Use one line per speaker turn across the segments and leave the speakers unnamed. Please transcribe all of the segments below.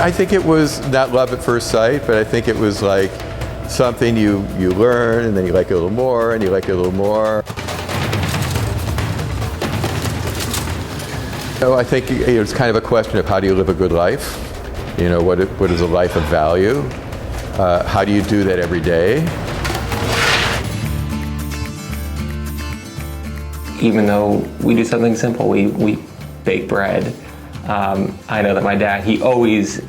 I think it was not love at first sight, but I think it was like something you learn, and then you like it a little more, and you like it a little more. I think it's kind of a question of how do you live a good life? What is a life of value? How do you do that every day?
Even though we do something simple, we bake bread. I know that my dad, he always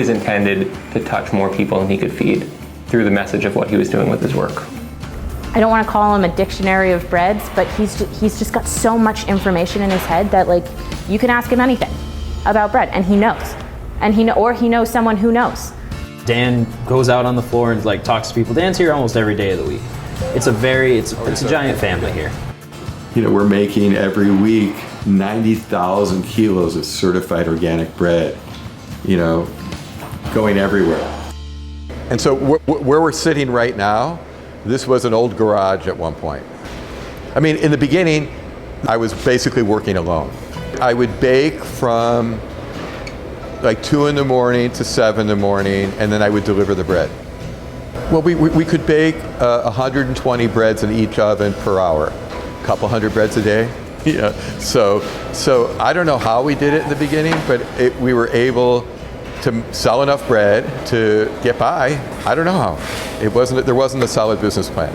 intended to touch more people than he could feed through the message of what he was doing with his work.
I don't want to call him a dictionary of breads, but he's just got so much information in his head that you can ask him anything about bread and he knows. And he knows someone who knows.
Dan goes out on the floor and talks to people. Dan's here almost every day of the week. It's a giant family here.
We're making every week 90,000 kilos of certified organic bread, going everywhere. And so where we're sitting right now, this was an old garage at one point. I mean, in the beginning, I was basically working alone. I would bake from 2 in the morning to 7 in the morning, and then I would deliver the bread. Well, we could bake 120 breads in each oven per hour, a couple hundred breads a day. Yeah. So I don't know how we did it in the beginning, but we were able to sell enough bread to get by. I don't know how. There wasn't a solid business plan.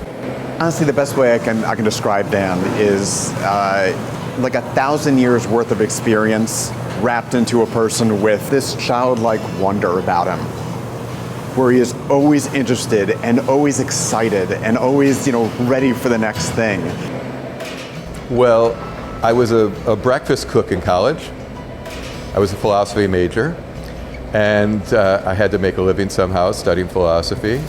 Honestly, the best way I can describe Dan is like 1,000 years worth of experience wrapped into a person with this childlike wonder about him, where he is always interested and always excited and always, ready for the next thing.
Well, I was a breakfast cook in college. I was a philosophy major, and I had to make a living somehow studying philosophy.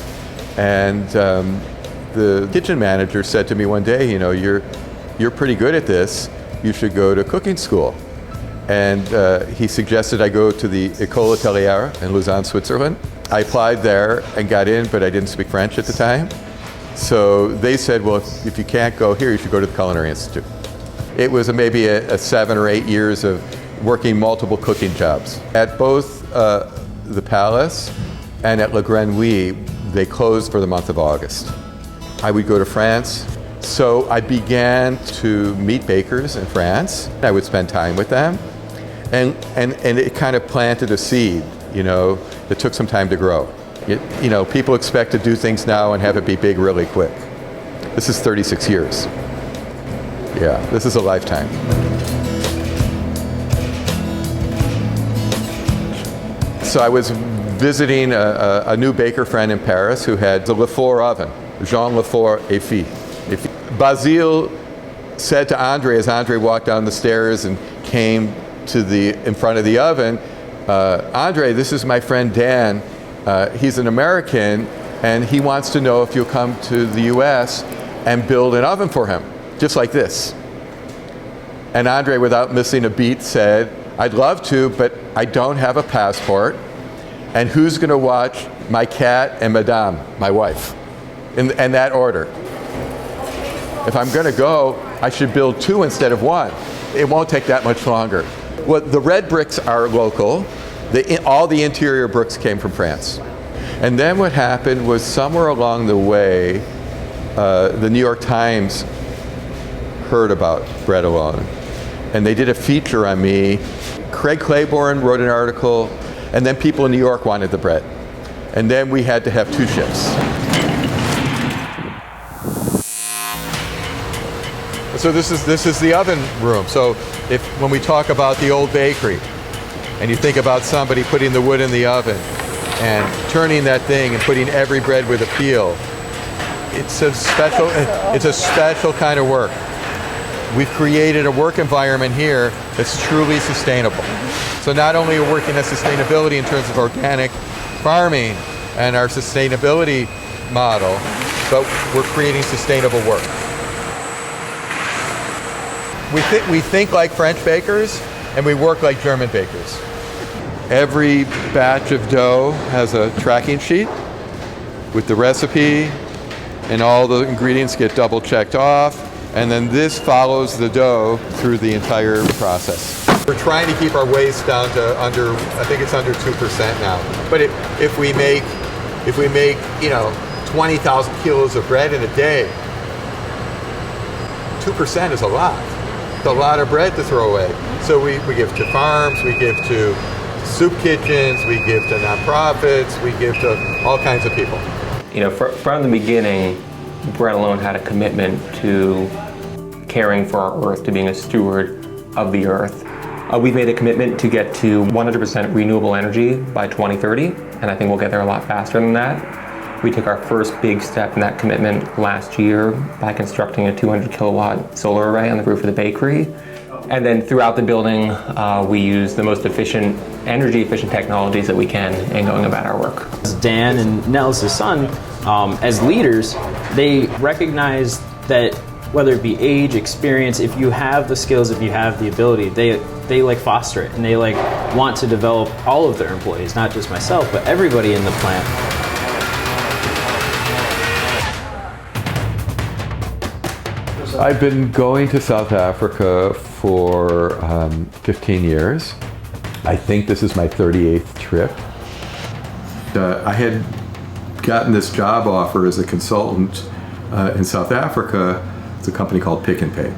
And the kitchen manager said to me one day, you're pretty good at this. You should go to cooking school. And he suggested I go to the École Hôtelière in Lausanne, Switzerland. I applied there and got in, but I didn't speak French at the time. So they said, well, if you can't go here, you should go to the Culinary Institute. It was maybe a 7 or 8 years of working multiple cooking jobs. At both the Palace and at Le Grenouille, they closed for the month of August. I would go to France. So I began to meet bakers in France. I would spend time with them. And it kind of planted a seed, that took some time to grow. People expect to do things now and have it be big really quick. This is 36 years. Yeah, this is a lifetime. So I was visiting a new baker friend in Paris who had the Lefort oven, Jean Lefort et Fils. Basile said to Andre, as Andre walked down the stairs and came in front of the oven, Andre, this is my friend Dan. He's an American, and he wants to know if you'll come to the US and build an oven for him, just like this. And Andre, without missing a beat, said, I'd love to, but I don't have a passport. And who's going to watch my cat and Madame, my wife, in that order? If I'm going to go, I should build 2 instead of 1. It won't take that much longer. Well, the red bricks are local. All the interior bricks came from France. And then what happened was somewhere along the way, the New York Times heard about Bread Alone. And they did a feature on me. Craig Claiborne wrote an article, and then people in New York wanted the bread. And then we had to have 2 shifts. So this is the oven room. So when we talk about the old bakery, and you think about somebody putting the wood in the oven and turning that thing and putting every bread with a peel, it's a special kind of work. We've created a work environment here that's truly sustainable. So not only are we working at sustainability in terms of organic farming and our sustainability model, but we're creating sustainable work. We think like French bakers, and we work like German bakers. Every batch of dough has a tracking sheet with the recipe, and all the ingredients get double checked off, and then this follows the dough through the entire process. We're trying to keep our waste down to under, I think it's under 2% now. But if we make, you know, 20,000 kilos of bread in a day, 2% is a lot. It's a lot of bread to throw away. So we give to farms, we give to soup kitchens, we give to nonprofits, we give to all kinds of people.
You know, from the beginning, Bread Alone had a commitment to caring for our earth, to being a steward of the earth. We've made a commitment to get to 100% renewable energy by 2030, and I think we'll get there a lot faster than that. We took our first big step in that commitment last year by constructing a 200 kilowatt solar array on the roof of the bakery. And then throughout the building, we use the most efficient, energy efficient technologies that we can in going about our work.
Dan and Nellis' son, as leaders, they recognize that whether it be age, experience, if you have the skills, if you have the ability, they like foster it, and they like want to develop all of their employees, not just myself, but everybody in the plant.
I've been going to South Africa for 15 years. I think this is my 38th trip. I had gotten this job offer as a consultant in South Africa. It's a company called Pick and Pay.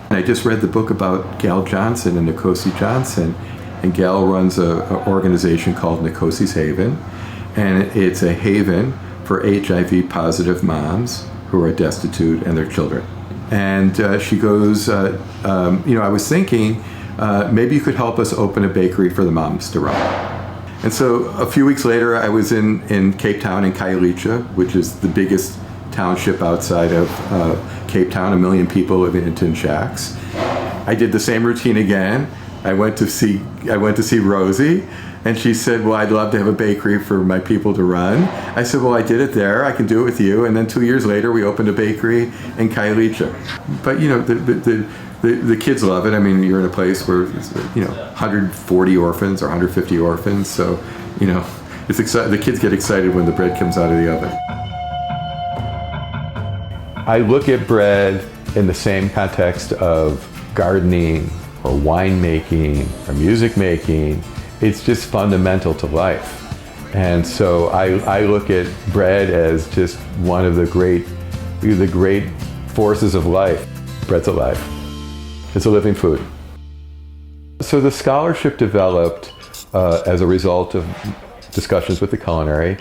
And I just read the book about Gal Johnson and Nkosi Johnson. And Gal runs an organization called Nkosi's Haven. And it's a haven for HIV positive moms who are destitute and their children. And she goes, you know, I was thinking, maybe you could help us open a bakery for the moms to run. And so a few weeks later, I was in Cape Town in Khayelitsha, which is the biggest township outside of Cape Town, 1 million people living in tin shacks. I did the same routine again. I went to see Rosie, and she said, well, I'd love to have a bakery for my people to run. I said, well, I did it there, I can do it with you. And then 2 years later, we opened a bakery in Khayelitsha. But you know, the kids love it. I mean, you're in a place where, you know, 140 orphans or 150 orphans. So, you know, it's the kids get excited when the bread comes out of the oven. I look at bread in the same context of gardening or winemaking or music making. It's just fundamental to life. And so I look at bread as just one of the great forces of life. Bread's alive. It's a living food. So the scholarship developed as a result of discussions with the culinary.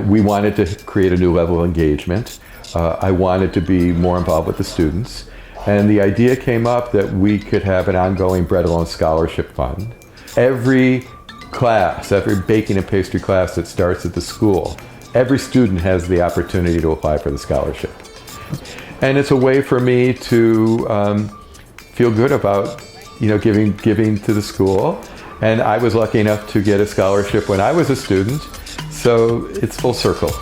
We wanted to create a new level of engagement. I wanted to be more involved with the students. And the idea came up that we could have an ongoing Bread Alone Scholarship Fund. Every class, every baking and pastry class that starts at the school, every student has the opportunity to apply for the scholarship. And it's a way for me to feel good about, you know, giving to the school. And I was lucky enough to get a scholarship when I was a student, so it's full circle.